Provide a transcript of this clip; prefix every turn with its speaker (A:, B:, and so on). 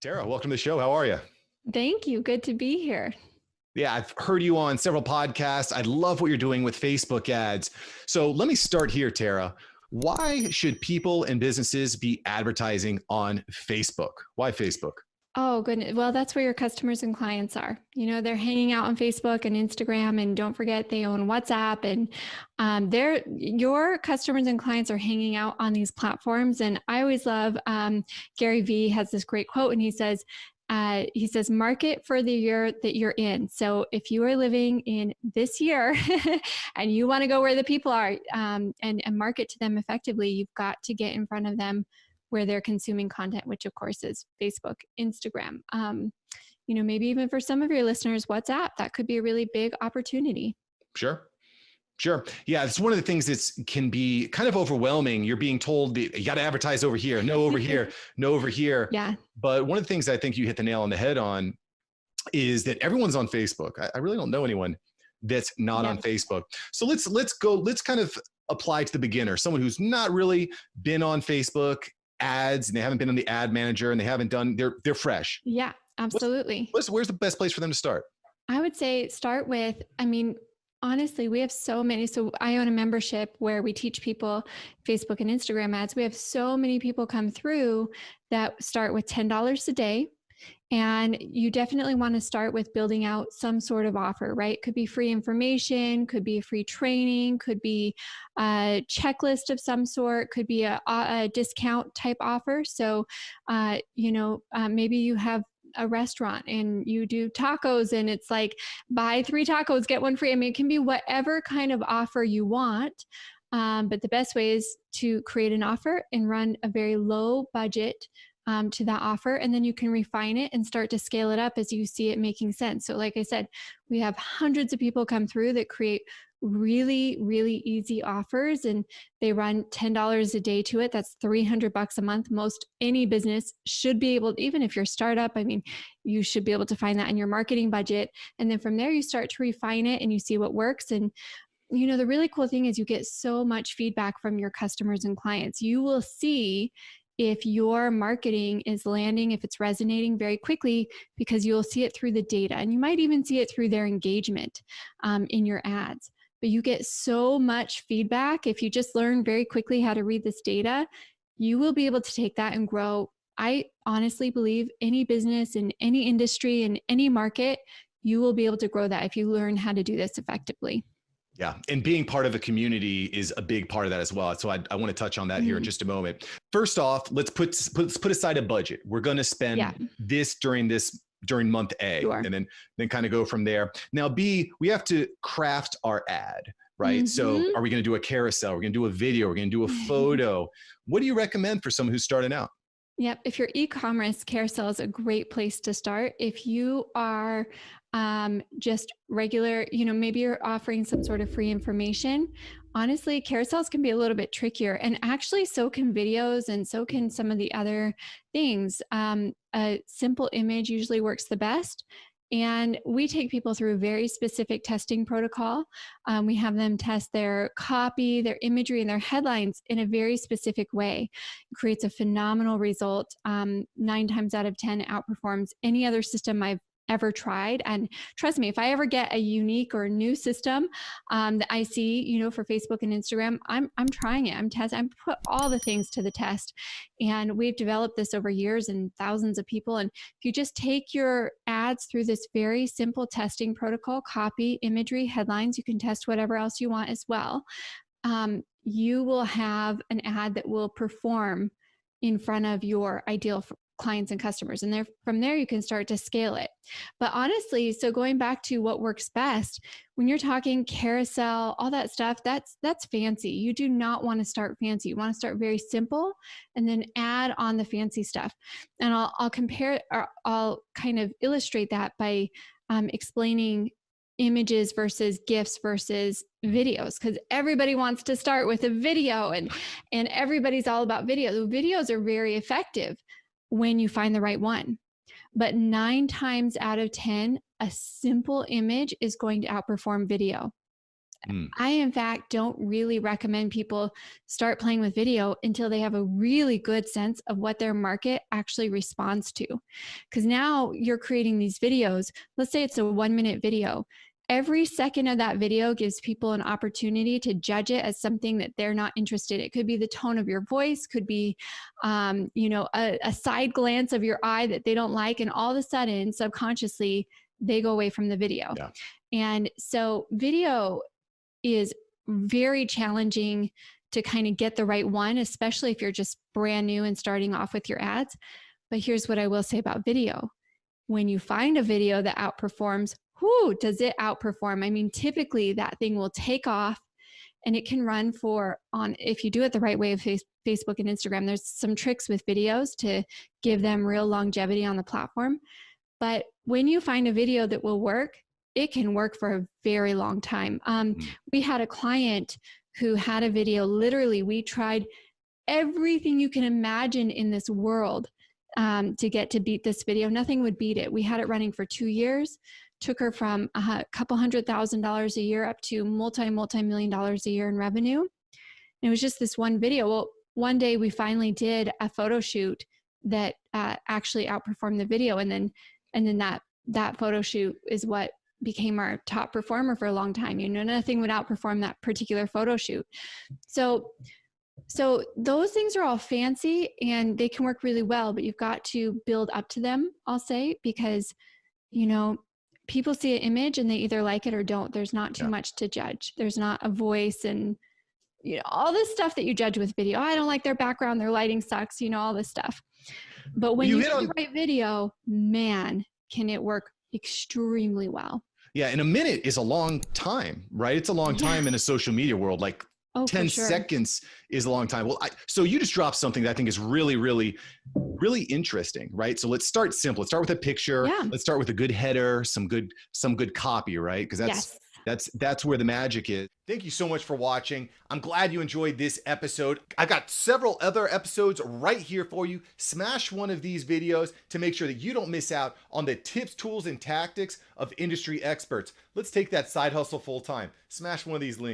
A: Tara, welcome to the show. How are you?
B: Thank you. Good to be here.
A: Yeah, I've heard you on several podcasts. I love what you're doing with Facebook ads. So let me start here, Tara. Why should people and businesses be advertising on Facebook? Why Facebook?
B: Oh, goodness. Well, that's where your customers and clients are. They're hanging out on Facebook and Instagram, and don't forget they own WhatsApp, and your customers and clients are hanging out on these platforms. And I always love Gary Vee has this great quote, and he says, market for the year that you're in. So if you are living in this year and you want to go where the people are and market to them effectively, you've got to get in front of them where they're consuming content, which of course is Facebook, Instagram. Maybe even for some of your listeners, WhatsApp, that could be a really big opportunity.
A: Sure. Yeah, it's one of the things that can be kind of overwhelming. You're being told that you got to advertise over here, no over here, no over here.
B: Yeah.
A: But one of the things I think you hit the nail on the head on is that everyone's on Facebook. I really don't know anyone that's not on Facebook. So let's kind of apply to the beginner, someone who's not really been on Facebook ads, and they haven't been on the ad manager, and they haven't done, they're fresh.
B: Yeah, absolutely.
A: Where's the best place for them to start?
B: I would say start with, honestly, we have so many. So I own a membership where we teach people Facebook and Instagram ads. We have so many people come through that start with $10 a day. And you definitely want to start with building out some sort of offer, right? Could be free information, could be free training, could be a checklist of some sort, could be a discount type offer. So, maybe you have a restaurant and you do tacos and it's like buy 3 tacos, get 1 free. It can be whatever kind of offer you want. But the best way is to create an offer and run a very low budget to that offer. And then you can refine it and start to scale it up as you see it making sense. So like I said, we have hundreds of people come through that create really, really easy offers, and they run $10 a day to it. That's $300 a month. Most any business should be able, even if you're a startup, you should be able to find that in your marketing budget. And then from there, you start to refine it and you see what works. And the really cool thing is you get so much feedback from your customers and clients. You will see if your marketing is landing, if it's resonating very quickly, because you'll see it through the data, and you might even see it through their engagement in your ads. But you get so much feedback. If you just learn very quickly how to read this data, you will be able to take that and grow. I honestly believe any business in any industry, in any market, you will be able to grow that if you learn how to do this effectively.
A: Yeah. And being part of a community is a big part of that as well. So I want to touch on that here in just a moment. First off, let's put aside a budget. We're going to spend this during month A, and then kind of go from there. Now, B, we have to craft our ad, right? So are we going to do a carousel? We're going to do a video. We're going to do a photo. What do you recommend for someone who's starting out?
B: Yep. If you're e-commerce, carousel is a great place to start. If you are just regular, maybe you're offering some sort of free information. Honestly, carousels can be a little bit trickier, and actually so can videos, and so can some of the other things. A simple image usually works the best. And we take people through a very specific testing protocol. We have them test their copy, their imagery, and their headlines in a very specific way. It creates a phenomenal result. 9 times out of 10, it outperforms any other system I've ever tried. And trust me, if I ever get a unique or new system that I see, for Facebook and Instagram, I'm trying it. I'm testing. I'm put all the things to the test. And we've developed this over years and thousands of people. And if you just take your ads through this very simple testing protocol, copy, imagery, headlines, you can test whatever else you want as well. You will have an ad that will perform in front of your ideal clients and customers. And from there, you can start to scale it. But honestly, so going back to what works best, when you're talking carousel, all that stuff, that's fancy. You do not want to start fancy. You want to start very simple and then add on the fancy stuff. And I'll compare, or I'll kind of illustrate that by explaining images versus GIFs versus videos, because everybody wants to start with a video, and everybody's all about video. The videos are very effective when you find the right one. But 9 times out of 10, a simple image is going to outperform video.
A: Mm.
B: I, in fact, don't really recommend people start playing with video until they have a really good sense of what their market actually responds to. Because now you're creating these videos. Let's say it's a 1-minute video. Every second of that video gives people an opportunity to judge it as something that they're not interested in. It could be the tone of your voice, could be, a side glance of your eye that they don't like. And all of a sudden, subconsciously, they go away from the video.
A: Yeah.
B: And so video is very challenging to kind of get the right one, especially if you're just brand new and starting off with your ads. But here's what I will say about video. When you find a video that outperforms, whoo, does it outperform? I mean, typically that thing will take off, and it can run if you do it the right way of Facebook and Instagram, there's some tricks with videos to give them real longevity on the platform. But when you find a video that will work, it can work for a very long time. We had a client who had a video. Literally, we tried everything you can imagine in this world to beat this video. Nothing would beat it. We had it running for 2 years. Took her from a couple $100,000 a year up to multi-million dollars a year in revenue. And it was just this one video. Well, one day we finally did a photo shoot that actually outperformed the video. And then that photo shoot is what became our top performer for a long time. Nothing would outperform that particular photo shoot. So those things are all fancy and they can work really well, but you've got to build up to them, I'll say, because, people see an image and they either like it or don't. There's not too much to judge. There's not a voice and, all this stuff that you judge with video. I don't like their background. Their lighting sucks, all this stuff. But when you get the right video, man, can it work extremely well.
A: Yeah. And a minute is a long time, right? It's a long time in a social media world. Like 10 seconds is a long time. Well, so you just dropped something that I think is really, really, really interesting, right? So let's start simple. Let's start with a picture. Yeah. Let's start with a good header, some good copy, right? Because that's where the magic is. Thank you so much for watching. I'm glad you enjoyed this episode. I've got several other episodes right here for you. Smash one of these videos to make sure that you don't miss out on the tips, tools, and tactics of industry experts. Let's take that side hustle full time. Smash one of these links.